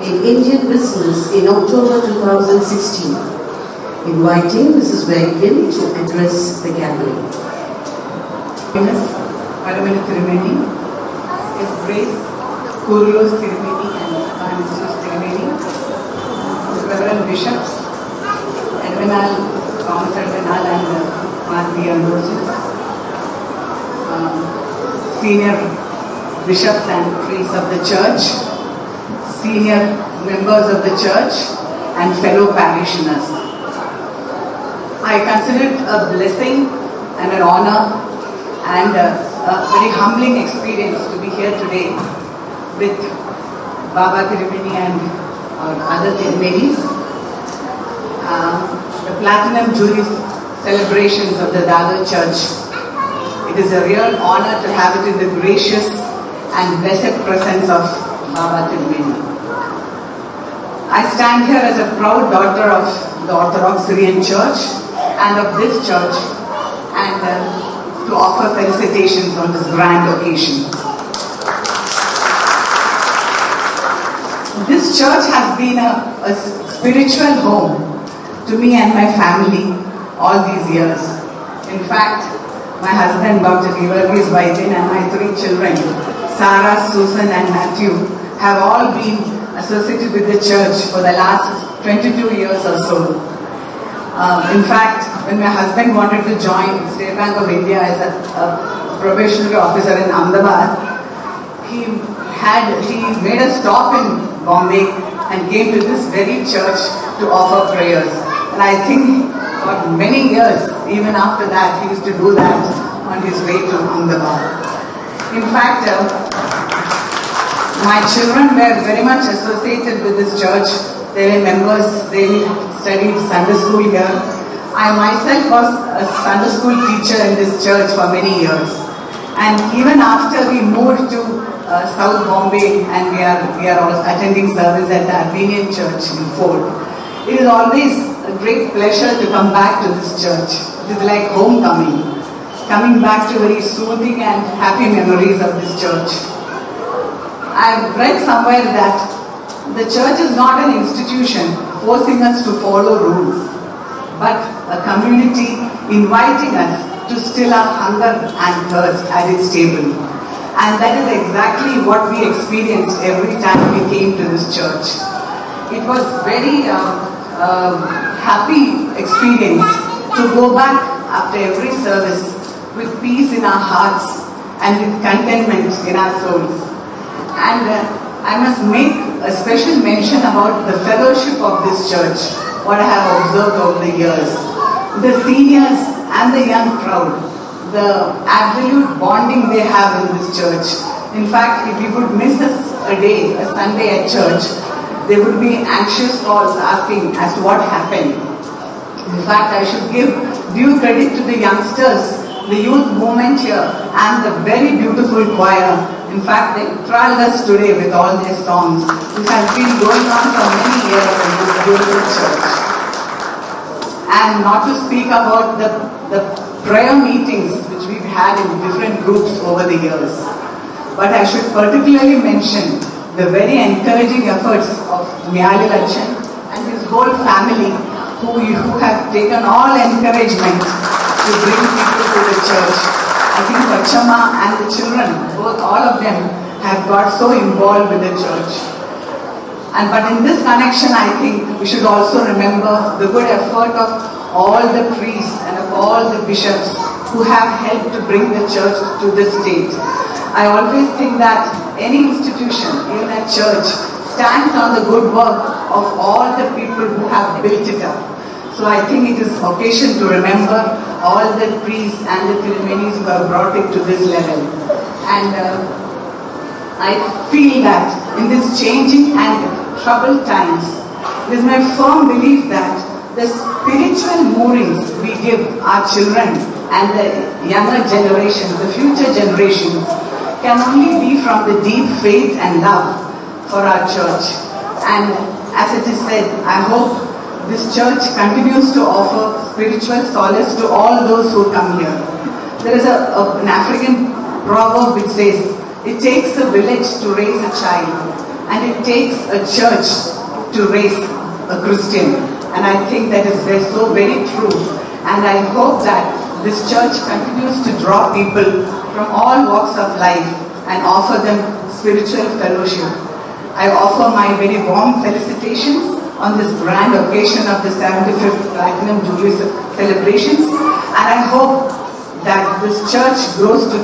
in Indian business in October 2016. Inviting Mrs. Vaidyan to address the gathering. Paramedic Tirumeni, His Grace Kurulos Tirumeni and Mrs. Tirumeni, several bishops, Thomas and Marty Ambrosius, senior bishops and priests of the church, senior members of the church, and fellow parishioners. I consider it a blessing and an honor and a very humbling experience to be here today with Baba Tirumeni and other St.Marys. The Platinum Jubilee celebrations of the Dadar Church. It is a real honor to have it in the gracious and blessed presence of Baba Tirumeni. I stand here as a proud daughter of the Orthodox Syrian Church and of this church, and to offer felicitations on this grand occasion. This church has been a spiritual home to me and my family all these years. In fact, my husband, Dr. Givargis Vaidyan, and my 3 children, Sarah, Susan and Matthew, have all been associated with the church for the last 22 years or so. In fact, when my husband wanted to join State Bank of India as a probationary officer in Ahmedabad, he made a stop in Bombay and came to this very church to offer prayers. And I think for many years, even after that, he used to do that on his way to Ahmedabad. In fact, my children were very much associated with this church. They were members, they studied Sunday school here. I myself was a Sunday school teacher in this church for many years. And even after we moved to South Bombay and we are all attending service at the Armenian church in Fort, it is always a great pleasure to come back to this church. It is like homecoming, coming back to very soothing and happy memories of this church. I have read somewhere that the church is not an institution forcing us to follow rules, but a community inviting us to still our hunger and thirst at its table. And that is exactly what we experienced every time we came to this church. It was very happy experience to go back after every service with peace in our hearts and with contentment in our souls. And I must make a special mention about the fellowship of this church, what I have observed over the years. The seniors and the young crowd, the absolute bonding they have in this church. In fact, if we would miss a day, a Sunday at church, there would be anxious calls asking as to what happened. In fact, I should give due credit to the youngsters, the youth movement here, and the very beautiful choir. In fact, they enthralled us today with all their songs, which has been going on for many years in this beautiful church. And not to speak about the prayer meetings which we've had in different groups over the years. But I should particularly mention the very encouraging efforts of Nyali Lachan and his whole family who have taken all encouragement to bring people to the church. I think Pachama and the children, all of them, have got so involved with the church. But in this connection, I think we should also remember the good effort of all the priests and of all the bishops who have helped to bring the church to this state. I always think that any institution, even a church, stands on the good work of all the people who have built it up. So I think it is occasion to remember all the priests and the Tirumenis who have brought it to this level. And I feel that in this changing and troubled times, it is my firm belief that the spiritual moorings we give our children and the younger generations, the future generations, can only be from the deep faith and love for our church. And as it is said, I hope this church continues to offer spiritual solace to all those who come here. There is an African proverb which says, it takes a village to raise a child, and it takes a church to raise a Christian. And I think that is so very true. And I hope that this church continues to draw people from all walks of life and offer them spiritual fellowship. I offer my very warm felicitations on this grand occasion of the 75th Platinum Jubilee celebrations, and I hope that this church grows to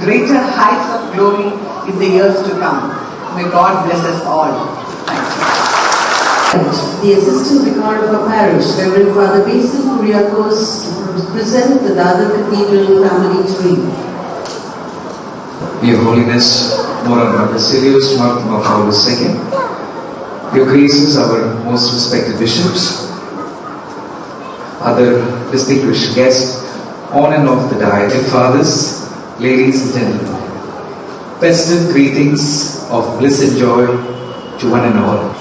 greater heights of glory in the years to come. May God bless us all. Thank you. The Assistant Vicar of our parish, Reverend Father Basil Kuriakos, to present the Dadar Cathedral family tree. Your Holiness, Moral Basilius, Martin of Paulus II, Your Graces, our most respected bishops, other distinguished guests on and off the diet, fathers, ladies and gentlemen, festive greetings of bliss and joy to one and all.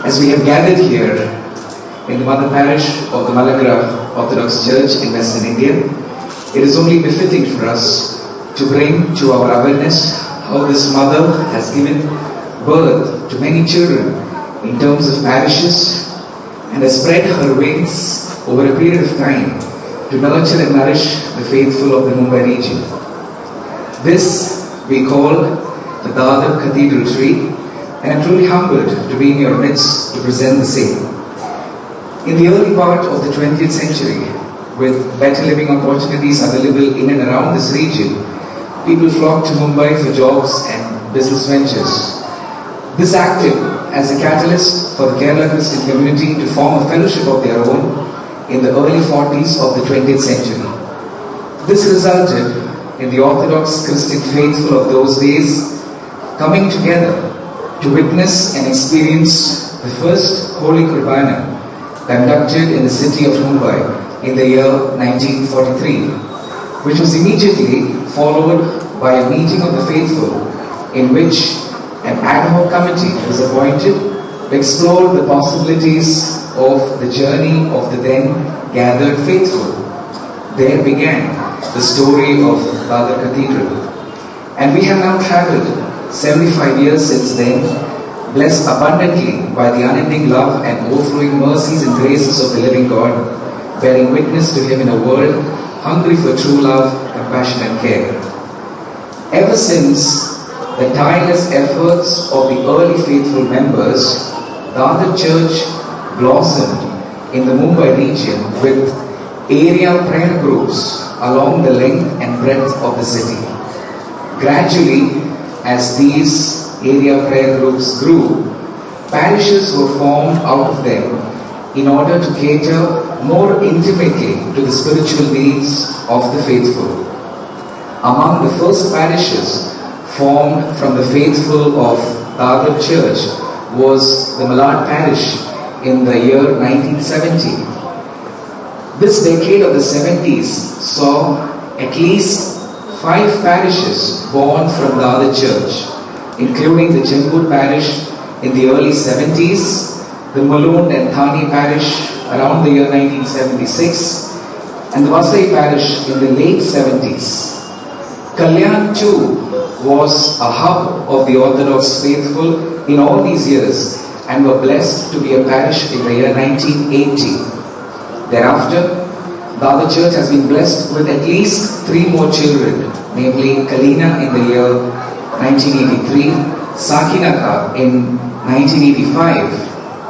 As we have gathered here in the Mother Parish of the Malagra Orthodox Church in Western India, it is only befitting for us to bring to our awareness how this mother has given birth to many children in terms of parishes and has spread her wings over a period of time to nurture and nourish the faithful of the Mumbai region. This we call the Dadar Cathedral tree, and I am truly humbled to be in your midst to present the same. In the early part of the 20th century, with better living opportunities available in and around this region, people flocked to Mumbai for jobs and business ventures. This acted as a catalyst for the Kerala Christian community to form a fellowship of their own in the early 40s of the 20th century. This resulted in the Orthodox Christian faithful of those days coming together to witness and experience the first Holy Kurbana conducted in the city of Mumbai in the year 1943, which was immediately followed by a meeting of the faithful in which an ad hoc committee was appointed to explore the possibilities of the journey of the then gathered faithful. There began the story of Dadar Cathedral. And we have now travelled 75 years since then, blessed abundantly by the unending love and overflowing mercies and graces of the living God, bearing witness to Him in a world hungry for true love, compassion and care. Ever since the tireless efforts of the early faithful members, Dadar Church blossomed in the Mumbai region with area prayer groups along the length and breadth of the city. Gradually, as these area prayer groups grew, parishes were formed out of them in order to cater more intimately to the spiritual needs of the faithful. Among the first parishes formed from the faithful of Dadar Church was the Malad Parish in the year 1970. This decade of the 70s saw at least 5 parishes born from Dadar Church, including the Chembur Parish in the early 70s, the Mulund and Thani Parish around the year 1976, and the Vasai Parish in the late 70s. Kalyan too was a hub of the Orthodox faithful in all these years and were blessed to be a parish in the year 1980. Thereafter, Dadar Church has been blessed with at least 3 more children, namely Kalina in the year 1983, Sakinaka in 1985,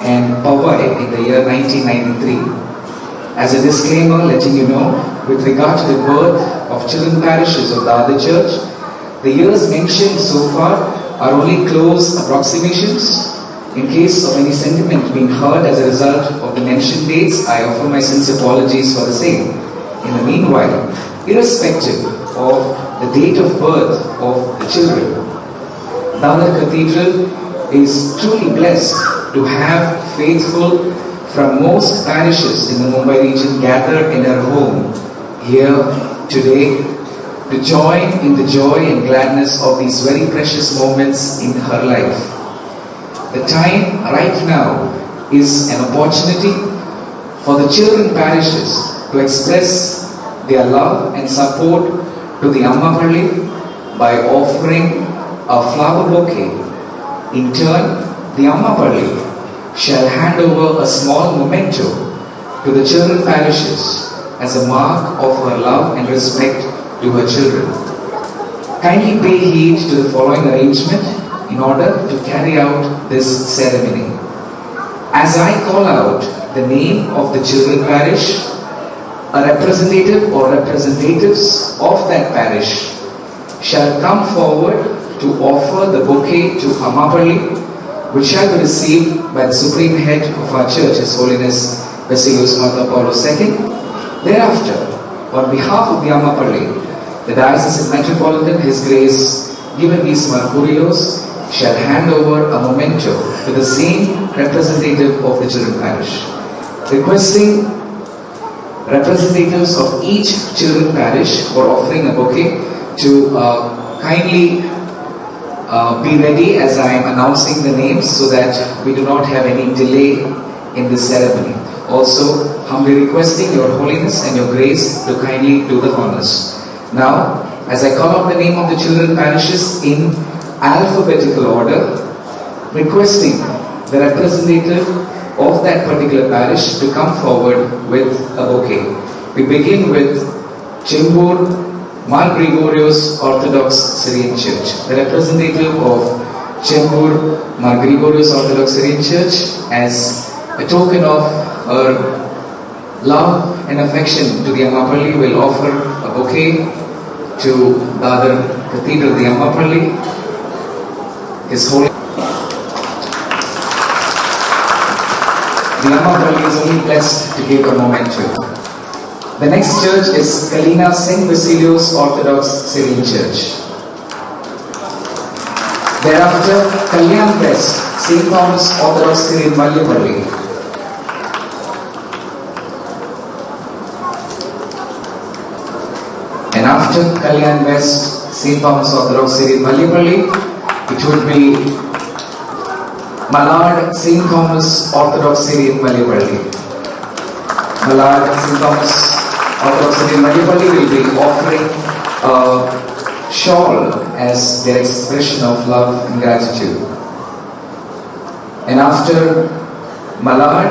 and Pawai in the year 1993. As a disclaimer, letting you know, with regard to the birth of children parishes of Dadar Church, the years mentioned so far are only close approximations. In case of any sentiment being hurt as a result of the mentioned dates, I offer my sincere apologies for the same. In the meanwhile, irrespective of the date of birth of the children, Dadar Cathedral is truly blessed to have faithful from most parishes in the Mumbai region gathered in her home here today to join in the joy and gladness of these very precious moments in her life. The time right now is an opportunity for the children parishes to express their love and support to the Amma Palli by offering a flower bouquet. In turn, the Amma Palli shall hand over a small memento to the children parishes as a mark of her love and respect to her children. Kindly pay heed to the following arrangement in order to carry out this ceremony. As I call out the name of the children parish, a representative or representatives of that parish shall come forward to offer the bouquet to Amapalli, which shall be received by the Supreme Head of our Church, His Holiness Basilius Martha Paulo II. Thereafter, on behalf of the Amapalli, the Diocesan Metropolitan, His Grace Giovannis Marcurios, shall hand over a memento to the same representative of the children parish, requesting representatives of each children parish for offering a bouquet to kindly be ready as I am announcing the names so that we do not have any delay in this ceremony. Also, humbly requesting Your Holiness and Your Grace to kindly do the honors. Now, as I call out the name of the children parishes in alphabetical order, requesting the representative of that particular parish to come forward with a bouquet. We begin with Chembur Mar Gregorios Orthodox Syrian Church. The representative of Chembur Mar Gregorios Orthodox Syrian Church, as a token of her love and affection to the Amapalli, will offer a bouquet to Dadar Cathedral the Amapalli. His Holy the Amapalli is only blessed to give a memento. The next church is Kalina St. Basilios Orthodox Syrian Church. Thereafter, Kalyan West St. Thomas Orthodox Syrian Mumbai-Platinum. And after Kalyan West St. Thomas Orthodox Syrian Mumbai-Platinum, it would be Malad St. Thomas Orthodox Syrian Mumbai-Platinum. Malad St. Thomas Orthodox Syrian Mumbai-Platinum will be offering a shawl as their expression of love and gratitude. And after Malad,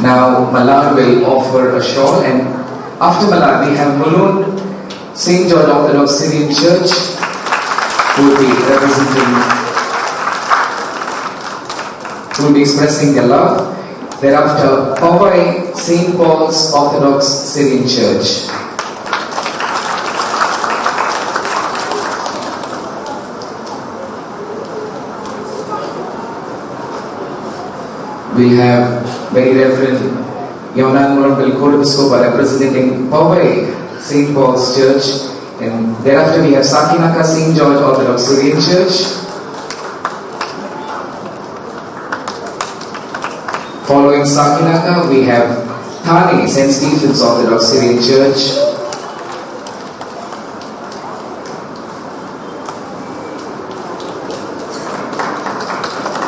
now Malad will offer a shawl, and after Malad we have Mulund St. George Orthodox Syrian Church, who will be representing, who will be expressing their love. Thereafter, Powai St. Paul's Orthodox Syrian Church. We have Very Reverend Yonan Mural Kodebiskopa representing Powai St. Paul's Church. And thereafter we have Sakinaka St. George Orthodox Syrian Church. Following Sakinaka, we have Thane St. Stephen's Orthodox Syrian Church.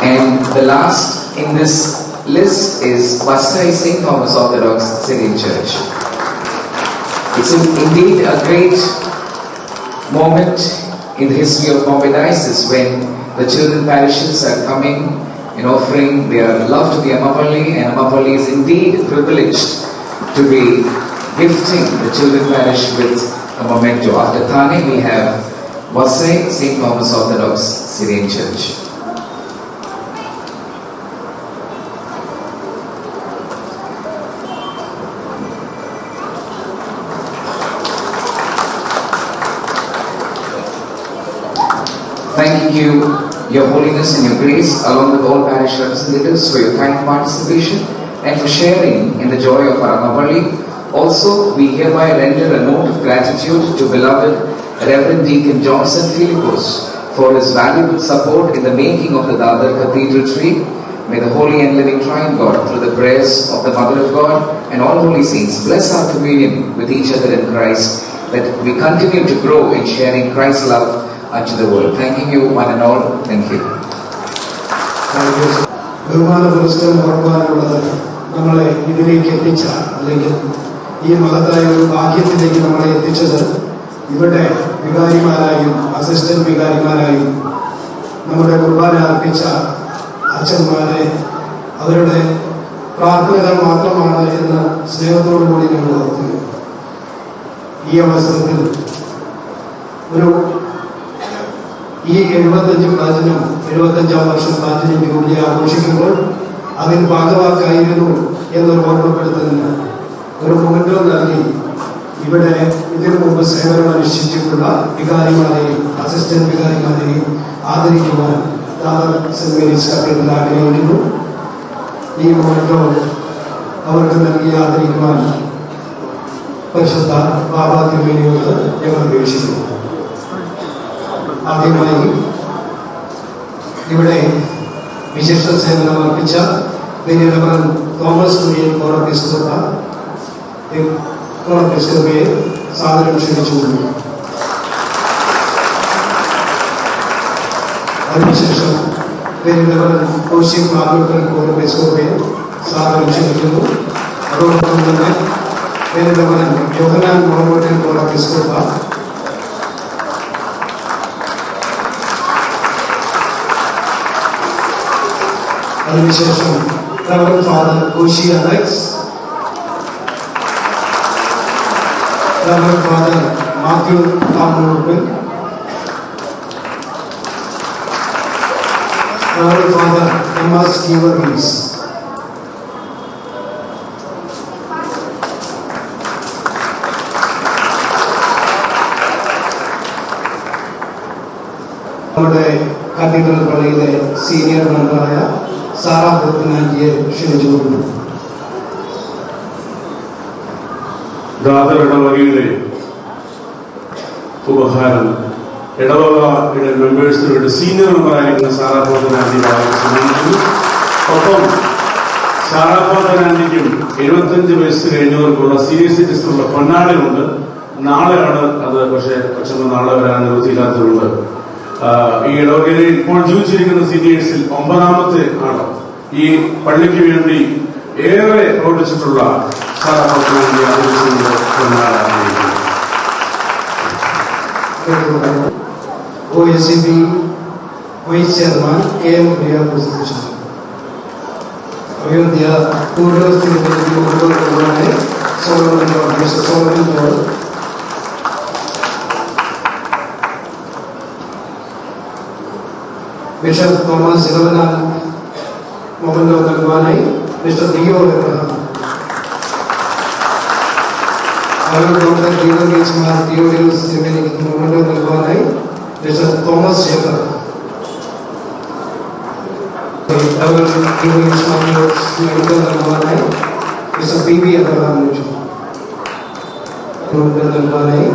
And the last in this list is Vasai St. Thomas Orthodox Syrian Church. It's indeed a great moment in the history of Bombay Diocese when the children parishes are coming and offering their love to the Amapalli, and Amapalli is indeed privileged to be gifting the children parish with a memento. After Thane, we have Vasai St. Thomas Orthodox Syrian Church. Thanking you, Your Holiness and Your Grace, along with all parish representatives, for your kind participation and for sharing in the joy of our Amapalli. Also, we hereby render a note of gratitude to beloved Reverend Deacon Johnson Philippos for his valuable support in the making of the Dadar Cathedral tree. May the Holy and Living Trine God, through the prayers of the Mother of God and all holy saints, bless our communion with each other in Christ, that we continue to grow in sharing Christ's love unto the world. Thanking you one and all. Thank you. ബഹുമാന പുരസ്കാരം ഓർക്കാനുള്ളത് നമ്മളെ ഇതിലേക്ക് എത്തിച്ച, അല്ലെങ്കിൽ ഈ മഹത്തായ ഒരു ഭാഗ്യത്തിലേക്ക് നമ്മളെ എത്തിച്ചത് ഇവിടെ വികാരിമാരായും അസിസ്റ്റന്റ് വികാരിമാരായും നമ്മുടെ കുർബാന അർപ്പിച്ച അച്ഛന്മാരെ അവരുടെ പ്രാർത്ഥനകൾ മാത്രമാണ് എന്ന് സ്നേഹത്തോടു കൂടി ഞങ്ങൾ ഓർക്കുന്നു. ഈ അവസരത്തിൽ ഈ 75-ാം വർഷം പ്ലാറ്റിനം ജൂബിലി ആഘോഷിക്കുമ്പോൾ അതിന് ഭാഗവാക്കായിരുന്നു എന്നൊരു ഓർമ്മപ്പെടുത്തുന്നതിന് ഒരു മൊമെന്റോ നൽകി ഇവിടെ ഇതിനു മുമ്പ് സേവനം അനുഷ്ഠിച്ചിട്ടുള്ള വികാരിമാരെയും അസിസ്റ്റന്റ് വികാരിമാരെയും ആദരിക്കുവാൻ സെന്റ് മേരീസ് കത്തീഡ്രൽ ആഗ്രഹിക്കുന്നു. ഈ മൊമെന്റോ അവർക്ക് നൽകി ആദരിക്കുവാൻ പരിശുദ്ധ ബാബ തിരുമേനിയോട് ഞങ്ങൾ അപേക്ഷിക്കുന്നു. ആദ്യമായി ഇവിടെ വിശേഷ സേവനം അർപ്പിച്ച റവറൻ തോമസ് കുര്യൻ കോറപ്പിസ്കോപ്പയെ സാദരം ക്ഷണിച്ചുകൊണ്ടു. അതിനുശേഷം റവറൻ കൗശിക് മാധവൻ കോറപ്പിസ്കോപ്പയെ സാദരം ക്ഷണിക്കുന്നു. അതോടൊപ്പം തന്നെ റവറൻ യോഹന്നാൻ മുഹമ്മദ് കോറപ്പിസ്കോപ്പ, അതിനുശേഷം reverend father Koshy Alex, reverend father Mathew താമൂർപ്പൻ, റവറൻ ഫാദർ തോമസ് ഗീവർഗീസ്, നമ്മുടെ കത്തീഡ്രൽ പള്ളിയിലെ സീനിയർ മെമ്പറായ സാറാ ബോത്തനാൻജിയെ ക്ഷണിച്ചുകൊണ്ടു. ദാദർ ഇടവകയുടെ ഉപഹാരം ഇടവകയുടെ മെമ്പേഴ്സിന് വേണ്ടി സീനിയർ മെമ്പറായിരിക്കുന്ന സാറാ ബോത്തനാൻജി സമ്മാനിക്കുന്നു. ഒപ്പം സാറാ ബോത്തനാൻജിക്കും 75 വയസ്സ് കഴിഞ്ഞവർക്കുള്ള സീനിയർ സിറ്റിസണുള്ള പൊന്നാടയുണ്ട്. നാളെയാണ് അത്, പക്ഷേ കൊച്ചമ്മ നാളെ വരാൻ നിവൃത്തിയില്ലാത്തതുകൊണ്ട് ഈ ഇടവകയിൽ ഇപ്പോൾ ജീവിച്ചിരിക്കുന്ന സീനിയേഴ്സിൽ 9ാമത്തെ ആണ്. ഈ പള്ളിക്ക് വേണ്ടി ഏറെ പ്രവർത്തിച്ചിട്ടുള്ള OSCB vice chairman KM Priya പ്രസിദ്ധീകരിച്ചു. അയോധ്യ പൂർവ്വസ്ഥിതിയിലെ സോളമൻ ബിഷപ്പ് തോമസ് ഇലവനാൽ മൊമെന്റോ നൽകുവാനായി മിസ്റ്റർ ഡിയോ എബ്രഹാം, ഡോക്ടർ ഗീവർഗീസ് മാർ തിയോഡിയോസ് തിരുമേനിക്ക് മൊമെന്റോ നൽകുവാനായി മിസ്റ്റർ തോമസ് ജേക്കബ്, ഗീവർഗീസ് മാർ മൊമെന്റോ നൽകുവാനായി മിസ്റ്റർ PB എബ്രഹാം, മൊമെന്റോ നൽകുവാനായി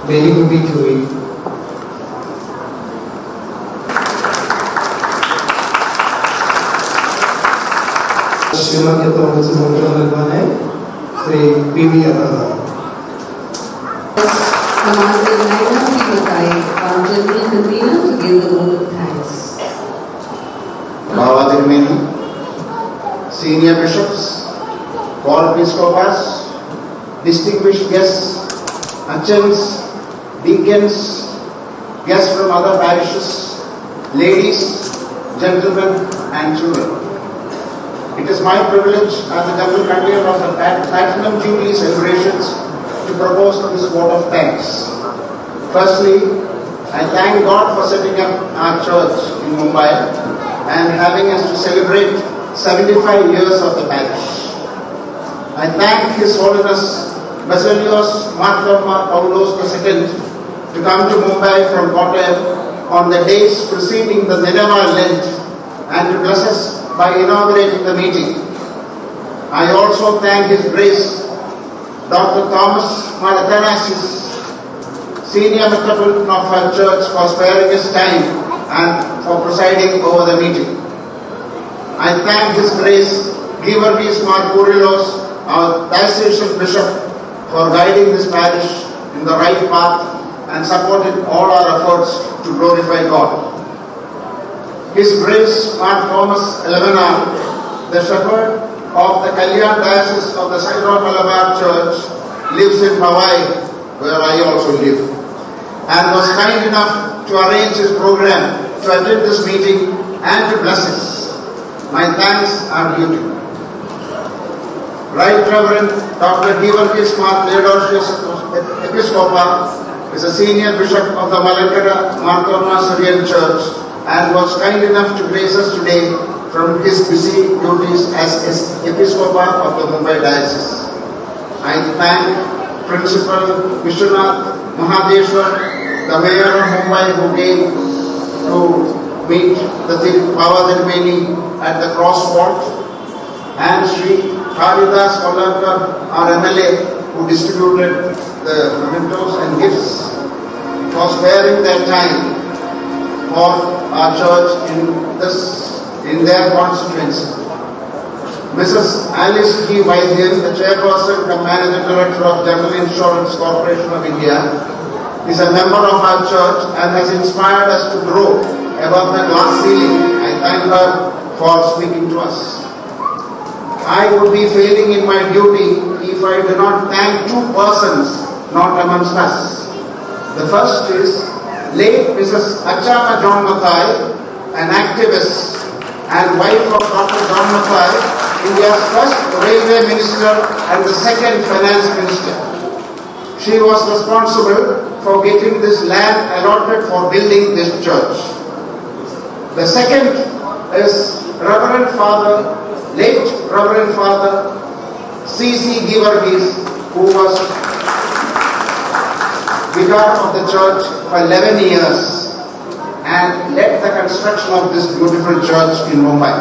മേരി കുട്ടി ജോയി, ശ്രീമതി തോമസ് മൊമെന്റോ നൽകുവാനായി Shri PB Abraham. Baba Tirumeni, senior bishops, co-episcopals, distinguished guests, achans, deacons, guests from other parishes, ladies, gentlemen and children. It is my privilege as the General Convener of the Platinum Jubilee celebrations to propose this vote of thanks. Firstly, I thank God for setting up our church in Mumbai and having us to celebrate 75 years of the parish. I thank His Holiness Basilios Martha Paulos II to come to Mumbai from Kottayam on the days preceding the Nineveh Lent and to bless us by inaugurating the meeting. I also thank His Grace Dr. Thomas Marathanassis, Senior Metropolitan of our church, for sparing his time and for presiding over the meeting. I thank His Grace Givergis Markurilos, our diocesan bishop, for guiding this parish in the right path and supporting all our efforts to glorify God. His Grace Thomas Elevanar, the shepherd of the Kalyan Diocese of the Syro-Malabar Church, lives in Hawaii, where I also live, and was kind enough to arrange his program to attend this meeting and to bless us. My thanks are due to Right Reverend Dr. Givergis Mark Theodosius Episcopa, is a senior bishop of the Malankara Fr.Thomas Church and was kind enough to grace us today from his busy duties as Episcopa of the Mumbai Diocese. I thank Principal Vishwanath Mahadeshwar, the Mayor of Mumbai, who came to meet the Baba Dharmeni at the crosswalk, and Sri Haridas Kollarkar, our MLA, who distributed the mementos and gifts, for sparing their time for our church in their constituency. Mrs. Alice G. Vaidyan, the chairperson and managing director of General Insurance Corporation of India, is a member of our church and has inspired us to grow above the glass ceiling. I thank her for speaking to us. I would be failing in my duty if I do not thank two persons not amongst us. The first is late Mrs. Achama John Mathai, an activist and wife of Dr. John Mathai, India's first railway minister and the second finance minister. She was responsible for getting this land allotted for building this church. The second is late Reverend Father C.C. Givargis, who was vicar of the church for 11 years and led the construction of this beautiful church in Mumbai.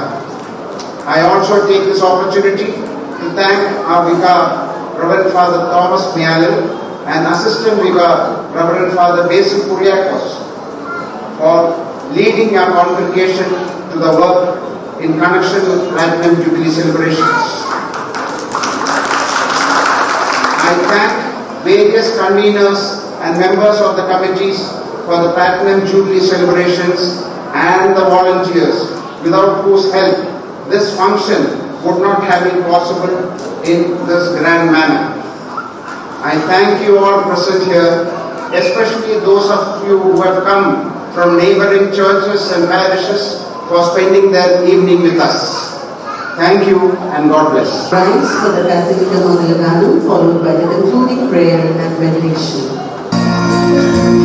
I also take this opportunity to thank our vicar, Reverend Father Thomas and Assistant Vicar, Reverend Father Basil Kuriakos, for leading our congregation to the work in connection with Platinum Jubilee celebrations. I thank various conveners and members of the committees for the Platinum Jubilee celebrations and the volunteers, without whose help this function would not have been possible in this grand manner. I thank you all present here, especially those of you who have come from neighboring churches and parishes for spending their evening with us. Thank you and God bless. Rise for the Cathedral Dadar, followed by the concluding prayer and benediction. Amen.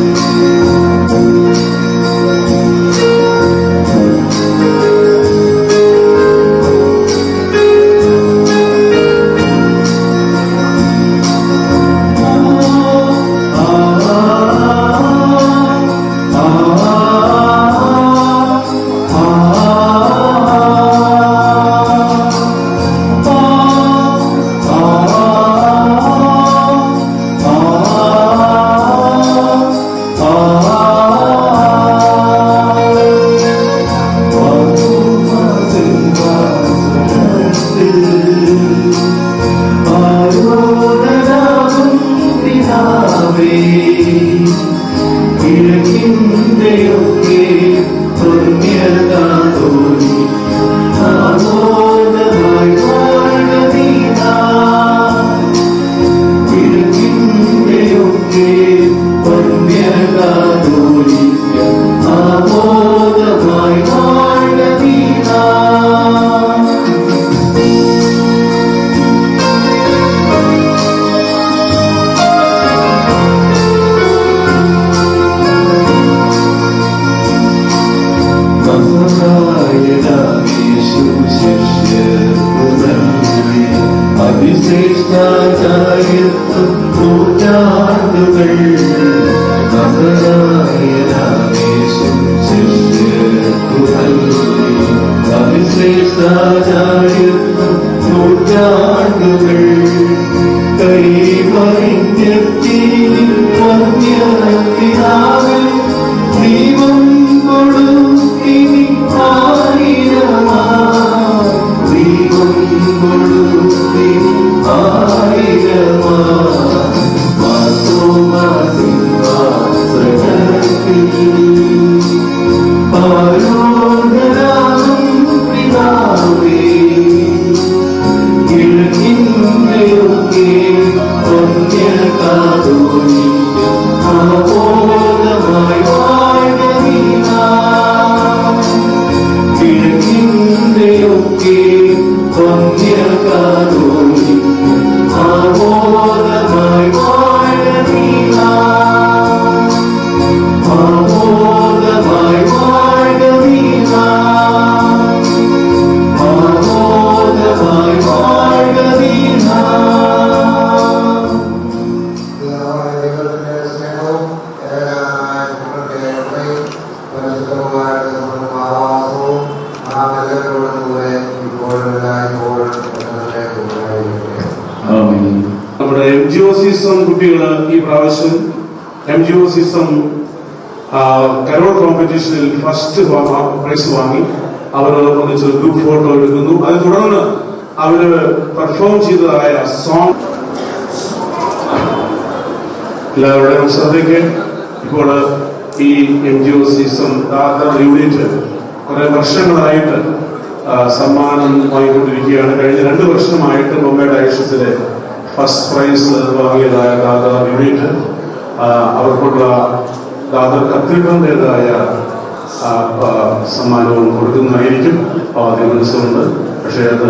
കുട്ടികൾ ഈ പ്രാവശ്യം MGO system carol കോമ്പറ്റീഷനിൽ first prize വാങ്ങി. അവർ ഒന്നിച്ച് group photo എടുക്കുന്നു. അത് തുടർന്ന് അവര് പെർഫോം ചെയ്തതായ സോങ് എല്ലാവരുടെയും ശ്രദ്ധയ്ക്ക് ഇപ്പോൾ ഈ MGO സിസ്റ്റം ദാദർ യൂണിറ്റ് കുറെ വർഷങ്ങളായിട്ട് സമ്മാനം വാങ്ങിക്കൊണ്ടിരിക്കുകയാണ്. കഴിഞ്ഞ 2 വർഷമായിട്ട് മുംബൈ ഡയഷസിലെ ഫസ്റ്റ് പ്രൈസ് വാങ്ങിയതായ ദാദർ യൂണിറ്റ് അവർക്കുള്ള ദാദർ കത്തീഡ്രലിൻ്റെതായ സമ്മാനവും കൊടുക്കുന്നതായിരിക്കും. ദിവസമുണ്ട്. പക്ഷേ അത്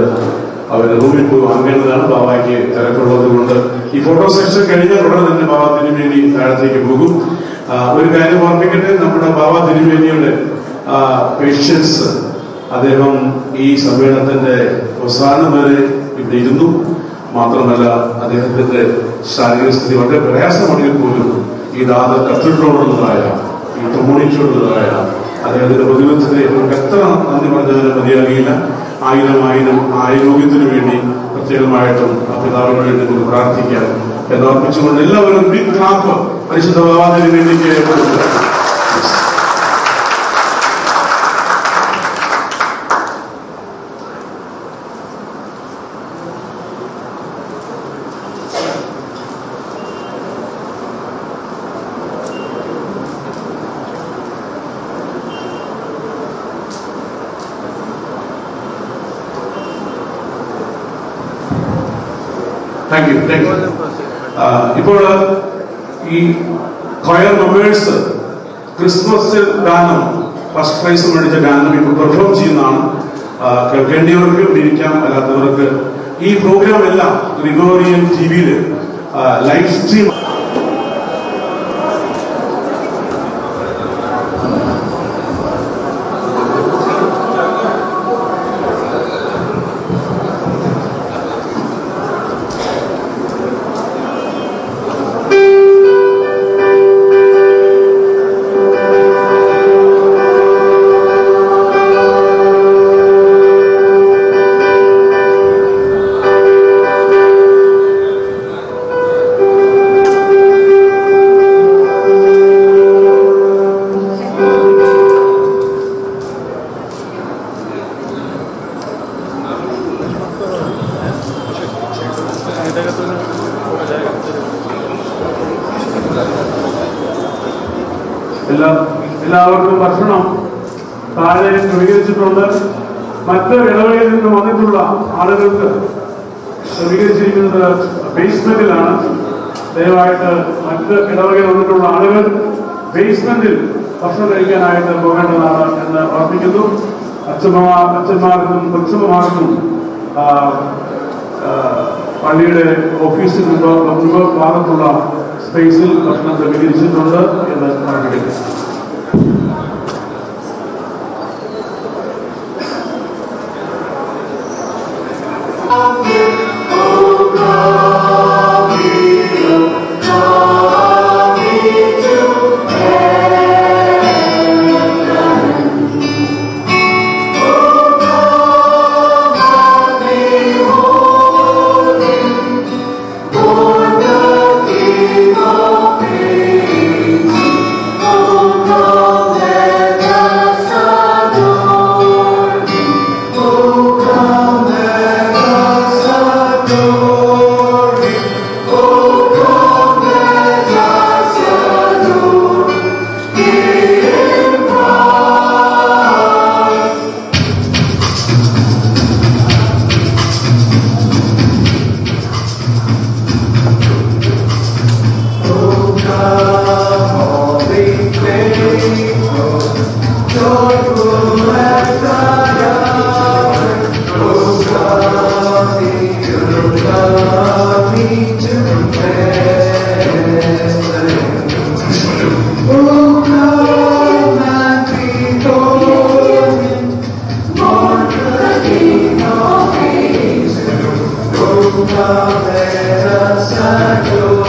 അവർ റൂമിൽ പോയി വാങ്ങേണ്ടതാണ്. ബാബയ്ക്ക് തിരക്കുള്ളത് കൊണ്ട് ഈ ഫോട്ടോ സെക്ഷൻ കഴിഞ്ഞാൽ ഉടനെ തന്നെ ബാബ തിരുമേനി താഴത്തേക്ക് പോകും. ഒരു കാര്യം ഓർമ്മിക്കട്ടെ, നമ്മുടെ ബാബ തിരുമേനിയുടെ പേഷ്യൻസ് അദ്ദേഹം ഈ സമ്മേളനത്തിന്റെ അവസാനം വരെ ഇവിടെ ഇരുന്നു. മാത്രമല്ല അദ്ദേഹത്തിന്റെ ശാരീരിക സ്ഥിതി വളരെ പ്രയാസമാണെങ്കിൽ പോലും ഈ ദാദർ കത്തീഡ്രലിനുള്ളതായ ഈ കമ്മ്യൂണിറ്റിയുള്ളതായ അദ്ദേഹത്തിന്റെ പ്രതിബദ്ധതയെ നമുക്ക് എത്ര നന്ദി പറഞ്ഞാലും മതിയാകില്ല. ആയിരം ആരോഗ്യത്തിനു വേണ്ടി പ്രത്യേകമായിട്ടും ആ പിതാവിന് വേണ്ടി നമുക്ക് പ്രാർത്ഥിക്കാം എന്നോർപ്പിച്ചുകൊണ്ട് എല്ലാവരും ബിഗ് ക്ലാപ്പ് പരിശുദ്ധ ബാബാദിന് വേണ്ടിക്ക് കൊടുക്കുക. Thank you. ഇപ്പോൾ ഈ കൊയർ മെമ്പേഴ്സ് ക്രിസ്മസ് ഗാനം ഫസ്റ്റ് പ്രൈസ് മേടിച്ച ഗാനം ഇപ്പോൾ പെർഫോം ചെയ്യുന്നതാണ്. കേൾക്കേണ്ടിയവർക്ക് ഇരിക്കാം, അല്ലാത്തവർക്ക് ഈ പ്രോഗ്രാം എല്ലാം ഗ്രിഗോറിയൻ TV-യിൽ ലൈവ് സ്ട്രീം എല്ലാവർക്കും ഭക്ഷണം താഴെ ക്രമീകരിച്ചിട്ടുണ്ട്. മറ്റ് ഇടവകയിൽ നിന്ന് വന്നിട്ടുള്ള ആളുകൾക്ക് ക്രമീകരിച്ചിരിക്കുന്നത് ബേസ്മെന്റിലാണ്. ദയവായിട്ട് മറ്റ് ഇടവകയിൽ വന്നിട്ടുള്ള ആളുകൾ ബേസ്മെന്റിൽ ഭക്ഷണം കഴിക്കാനായിട്ട് പോകേണ്ടതാണ് എന്ന് ഓർമ്മിക്കുന്നു. അച്ഛന്മാർക്കും കൊച്ചമ്മമാർക്കും പള്ളിയുടെ ഓഫീസിൽ മുമ്പ് ഭാഗത്തുള്ള സ്പേസിൽ ഭക്ഷണം ക്രമീകരിച്ചിട്ടുണ്ട് എന്ന് ഓർമ്മിക്കുന്നു. Let us adore,